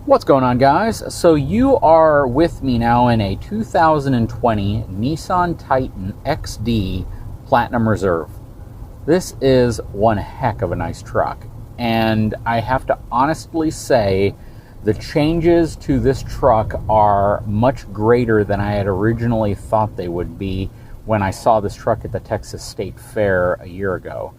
What's going on, guys? So you are with me now in a 2020 Nissan Titan XD Platinum Reserve. This is one heck of a nice truck, and I have to honestly say the changes to this truck are much greater than I had originally thought they would be when I saw this truck at the Texas State Fair a year ago.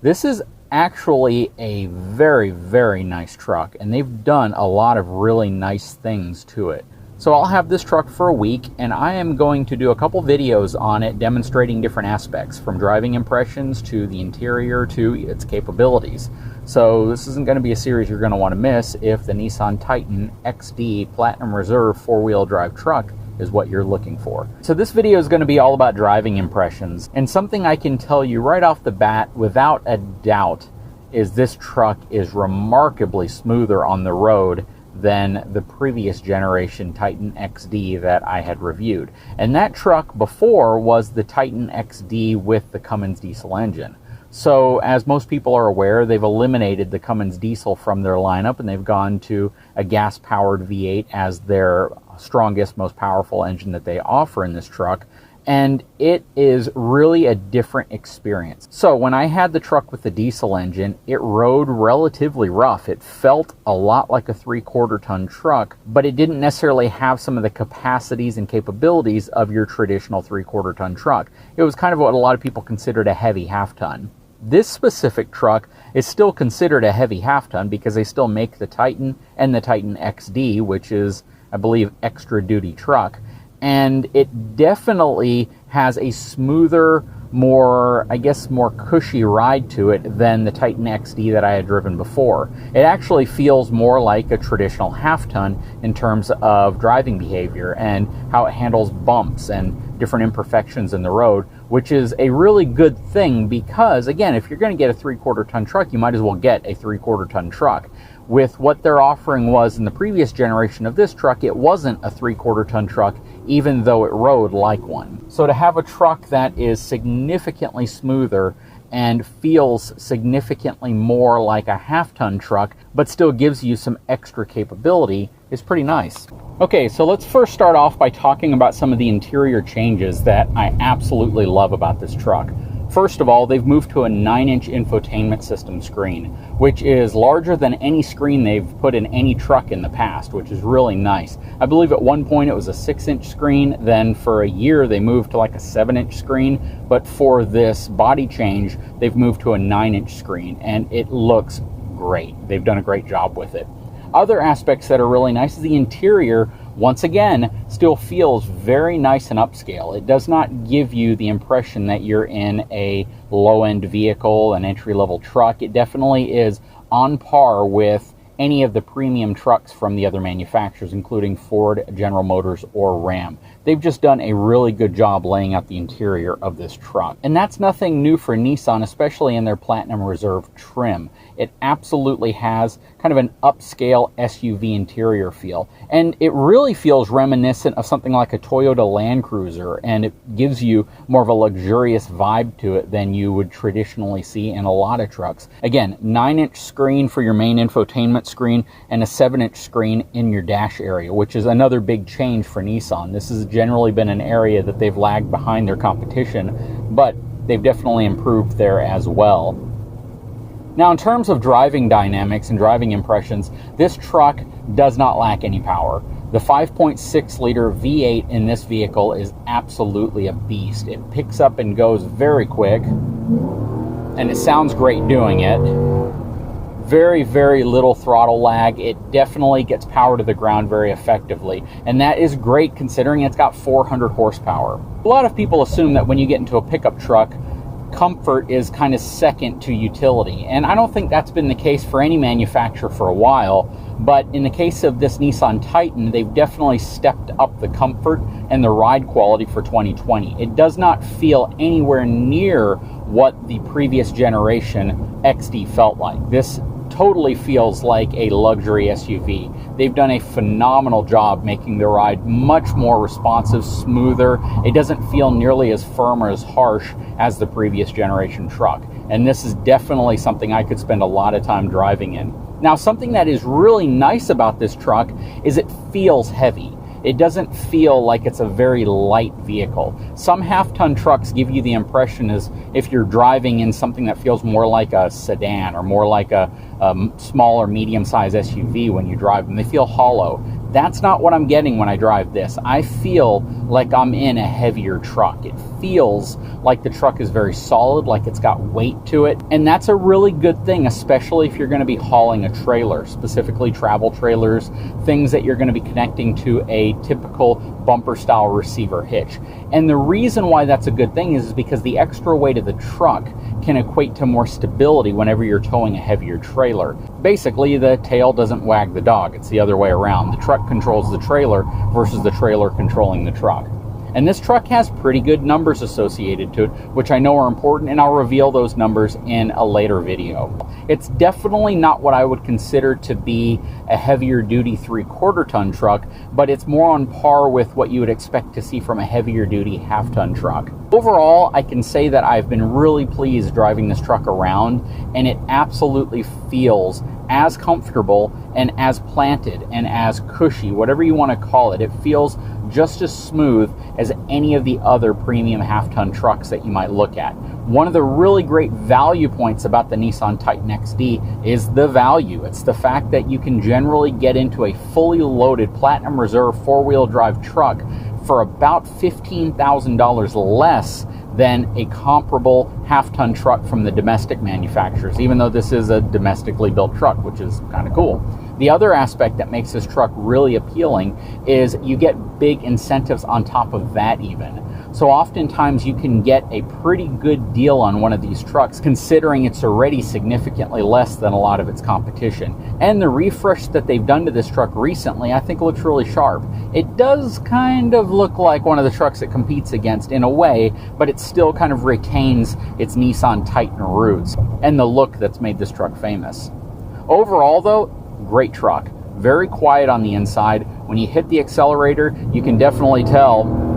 This is actually a very, very nice truck, and they've done a lot of really nice things to it. So I'll have this truck for a week, and I am going to do a couple videos on it demonstrating different aspects, from driving impressions to the interior to its capabilities. So this isn't going to be a series you're going to want to miss if the Nissan Titan XD Platinum Reserve four-wheel drive truck is what you're looking for. So this video is going to be all about driving impressions, and something I can tell you right off the bat without a doubt is this truck is remarkably smoother on the road than the previous generation Titan XD that I had reviewed. And that truck before was the Titan XD with the Cummins diesel engine. So as most people are aware, they've eliminated the Cummins diesel from their lineup, and they've gone to a gas-powered V8 as their strongest, most powerful engine that they offer in this truck. And it is really a different experience. So when I had the truck with the diesel engine, it rode relatively rough. It felt a lot like a 3/4 ton truck, but it didn't necessarily have some of the capacities and capabilities of your traditional 3/4 ton truck. It was kind of what a lot of people considered a heavy half ton. This specific truck is still considered a heavy half ton because they still make the Titan and the Titan XD, which is, I believe, extra duty truck. And it definitely has a smoother, more cushy ride to it than the Titan XD that I had driven before. It actually feels more like a traditional half ton in terms of driving behavior and how it handles bumps and different imperfections in the road, which is a really good thing because, again, if you're going to get a 3/4 ton truck, you might as well get a 3/4 ton truck. With what their offering was in the previous generation of this truck, it wasn't a 3/4 ton truck, even though it rode like one. So to have a truck that is significantly smoother and feels significantly more like a half-ton truck, but still gives you some extra capability, is pretty nice. Okay, so let's first start off by talking about some of the interior changes that I absolutely love about this truck. First of all, they've moved to a 9-inch infotainment system screen, which is larger than any screen they've put in any truck in the past, which is really nice. I believe at one point it was a 6-inch screen, then for a year they moved to like a 7-inch screen, but for this body change, they've moved to a 9-inch screen, and it looks great. They've done a great job with it. Other aspects that are really nice is the interior, once again, still feels very nice and upscale. It does not give you the impression that you're in a low-end vehicle, an entry-level truck. It definitely is on par with any of the premium trucks from the other manufacturers, including Ford, General Motors, or Ram. They've just done a really good job laying out the interior of this truck. And that's nothing new for Nissan, especially in their Platinum Reserve trim. It absolutely has kind of an upscale SUV interior feel. And it really feels reminiscent of something like a Toyota Land Cruiser, and it gives you more of a luxurious vibe to it than you would traditionally see in a lot of trucks. Again, 9-inch screen for your main infotainment screen and a 7-inch screen in your dash area, which is another big change for Nissan. This has generally been an area that they've lagged behind their competition, but they've definitely improved there as well. Now, in terms of driving dynamics and driving impressions, this truck does not lack any power. The 5.6 liter V8 in this vehicle is absolutely a beast. It picks up and goes very quick, and it sounds great doing it. Very, very little throttle lag. It definitely gets power to the ground very effectively, and that is great considering it's got 400 horsepower. A lot of people assume that when you get into a pickup truck, comfort is kind of second to utility, and I don't think that's been the case for any manufacturer for a while, but in the case of this Nissan Titan, they've definitely stepped up the comfort and the ride quality for 2020. It does not feel anywhere near what the previous generation XD felt like. This totally feels like a luxury SUV. They've done a phenomenal job making the ride much more responsive, smoother. It doesn't feel nearly as firm or as harsh as the previous generation truck. And this is definitely something I could spend a lot of time driving in. Now, something that is really nice about this truck is it feels heavy. It doesn't feel like it's a very light vehicle. Some half-ton trucks give you the impression as if you're driving in something that feels more like a sedan or more like a small or medium-sized SUV when you drive them. They feel hollow. That's not what I'm getting when I drive this. I feel like I'm in a heavier truck. It feels like the truck is very solid, like it's got weight to it. And that's a really good thing, especially if you're going to be hauling a trailer, specifically travel trailers, things that you're going to be connecting to a typical bumper style receiver hitch. And the reason why that's a good thing is because the extra weight of the truck can equate to more stability whenever you're towing a heavier trailer. Basically, the tail doesn't wag the dog. It's the other way around. The truck controls the trailer versus the trailer controlling the truck. And this truck has pretty good numbers associated to it, which I know are important, and I'll reveal those numbers in a later video. It's definitely not what I would consider to be a heavier duty 3/4 ton truck, but it's more on par with what you would expect to see from a heavier duty half-ton truck. Overall, I can say that I've been really pleased driving this truck around, and it absolutely feels as comfortable and as planted and as cushy, whatever you want to call it. It feels just as smooth as any of the other premium half-ton trucks that you might look at. One of the really great value points about the Nissan Titan XD is the value. It's the fact that you can generally get into a fully loaded Platinum Reserve four-wheel drive truck for about $15,000 less than a comparable half-ton truck from the domestic manufacturers, even though this is a domestically built truck, which is kind of cool. The other aspect that makes this truck really appealing is you get big incentives on top of that even. So oftentimes you can get a pretty good deal on one of these trucks, considering it's already significantly less than a lot of its competition. And the refresh that they've done to this truck recently, I think looks really sharp. It does kind of look like one of the trucks it competes against in a way, but it still kind of retains its Nissan Titan roots and the look that's made this truck famous. Overall though, great truck. Very quiet on the inside. When you hit the accelerator, you can definitely tell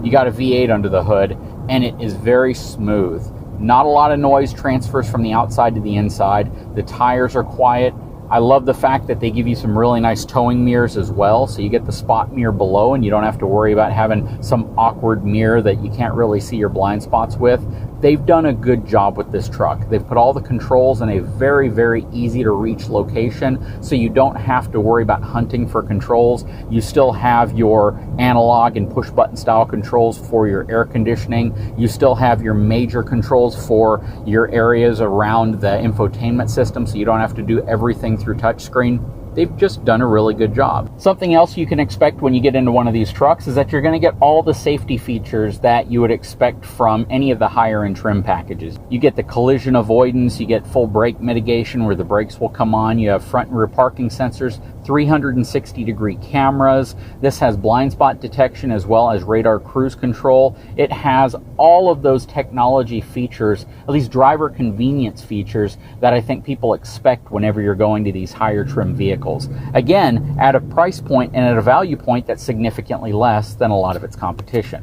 you got a V8 under the hood, and it is very smooth. Not a lot of noise transfers from the outside to the inside. The tires are quiet. I love the fact that they give you some really nice towing mirrors as well, so you get the spot mirror below and you don't have to worry about having some awkward mirror that you can't really see your blind spots with. They've done a good job with this truck. They've put all the controls in a very, very easy to reach location, so you don't have to worry about hunting for controls. You still have your analog and push button style controls for your air conditioning. You still have your major controls for your areas around the infotainment system, so you don't have to do everything through touchscreen. They've just done a really good job. Something else you can expect when you get into one of these trucks is that you're going to get all the safety features that you would expect from any of the higher end trim packages. You get the collision avoidance, you get full brake mitigation where the brakes will come on, you have front and rear parking sensors, 360-degree cameras. This has blind spot detection as well as radar cruise control. It has all of those technology features, at least driver convenience features, that I think people expect whenever you're going to these higher trim vehicles. Again, at a price point and at a value point that's significantly less than a lot of its competition.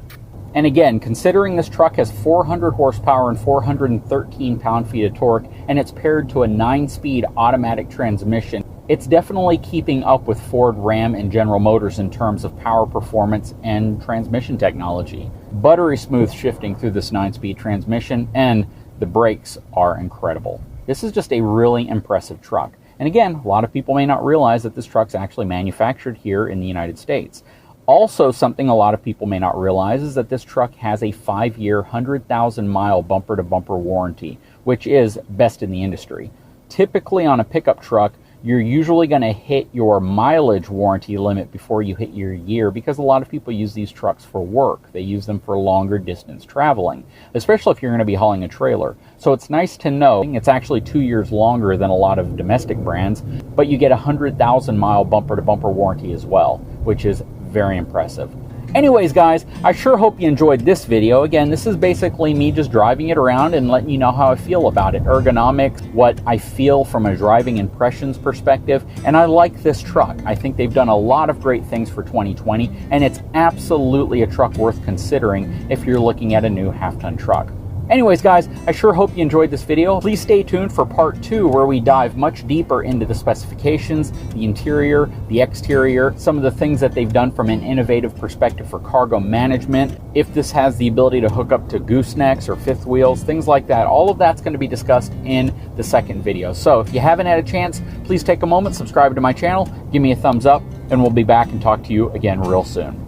And again, considering this truck has 400 horsepower and 413 pound-feet of torque, and it's paired to a 9-speed automatic transmission, it's definitely keeping up with Ford, Ram, and General Motors in terms of power performance and transmission technology. Buttery smooth shifting through this 9-speed transmission, and the brakes are incredible. This is just a really impressive truck. And again, a lot of people may not realize that this truck's actually manufactured here in the United States. Also, something a lot of people may not realize is that this truck has a 5-year, 100,000-mile bumper-to-bumper warranty, which is best in the industry. Typically on a pickup truck, you're usually going to hit your mileage warranty limit before you hit your year, because a lot of people use these trucks for work. They use them for longer distance traveling, especially if you're going to be hauling a trailer. So it's nice to know it's actually 2 years longer than a lot of domestic brands, but you get a 100,000-mile bumper-to-bumper warranty as well, which is very impressive. Anyways, guys, I sure hope you enjoyed this video. Again, this is basically me just driving it around and letting you know how I feel about it. Ergonomics, what I feel from a driving impressions perspective, and I like this truck. I think they've done a lot of great things for 2020, and it's absolutely a truck worth considering if you're looking at a new half-ton truck. Anyways, guys, I sure hope you enjoyed this video. Please stay tuned for part 2, where we dive much deeper into the specifications, the interior, the exterior, some of the things that they've done from an innovative perspective for cargo management, if this has the ability to hook up to goosenecks or fifth wheels, things like that. All of that's going to be discussed in the second video. So if you haven't had a chance, please take a moment, subscribe to my channel, give me a thumbs up, and we'll be back and talk to you again real soon.